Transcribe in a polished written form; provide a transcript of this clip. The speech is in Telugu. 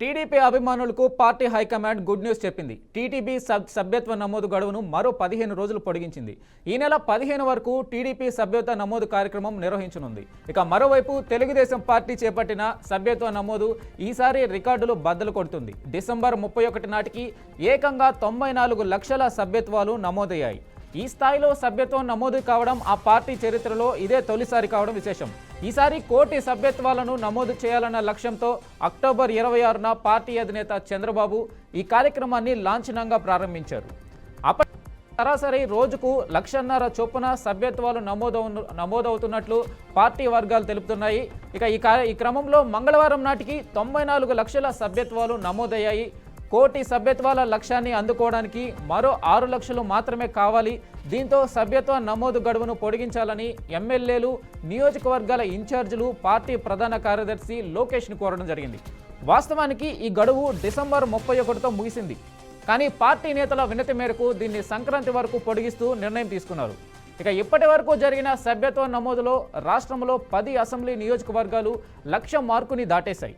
టీడీపీ అభిమానులకు పార్టీ హైకమాండ్ గుడ్ న్యూస్ చెప్పింది. టీటీపీ సభ్యత్వ నమోదు గడువును మరో 15 రోజులు పొడిగించింది. ఈ నెల 15 వరకు టీడీపీ సభ్యత్వ నమోదు కార్యక్రమం నిర్వహించనుంది. ఇక మరోవైపు తెలుగుదేశం పార్టీ చేపట్టిన సభ్యత్వ నమోదు ఈసారి రికార్డులు బద్దలు కొడుతుంది. డిసెంబర్ 31 నాటికి ఏకంగా 94 లక్షల సభ్యత్వాలు నమోదయ్యాయి. ఈ స్థాయిలో సభ్యత్వం నమోదు కావడం ఆ పార్టీ చరిత్రలో ఇదే తొలిసారి కావడం విశేషం. ఈసారి 1 కోటి సభ్యత్వాలను నమోదు చేయాలన్న లక్ష్యంతో అక్టోబర్ 26న పార్టీ అధినేత చంద్రబాబు ఈ కార్యక్రమాన్ని లాంఛనంగా ప్రారంభించారు. సరాసరి రోజుకు 1.5 లక్షల చొప్పున సభ్యత్వాలు నమోదవుతున్నట్లు పార్టీ వర్గాలు తెలుపుతున్నాయి. ఇక ఈ క్రమంలో మంగళవారం నాటికి 94 లక్షల సభ్యత్వాలు నమోదయ్యాయి. 1 కోటి సభ్యత్వాల లక్ష్యాన్ని అందుకోవడానికి మరో 6 లక్షలు మాత్రమే కావాలి. దీంతో సభ్యత్వ నమోదు గడువును పొడిగించాలని ఎమ్మెల్యేలు, నియోజకవర్గాల ఇన్ఛార్జీలు పార్టీ ప్రధాన కార్యదర్శి లోకేష్ను కోరడం జరిగింది. వాస్తవానికి ఈ గడువు డిసెంబర్ 31తో ముగిసింది. కానీ పార్టీ నేతల వినతి మేరకు దీన్ని సంక్రాంతి వరకు పొడిగిస్తూ నిర్ణయం తీసుకున్నారు. ఇక ఇప్పటి వరకు జరిగిన సభ్యత్వ నమోదులో రాష్ట్రంలో 10 అసెంబ్లీ నియోజకవర్గాలు 1 లక్ష మార్కుని దాటేశాయి.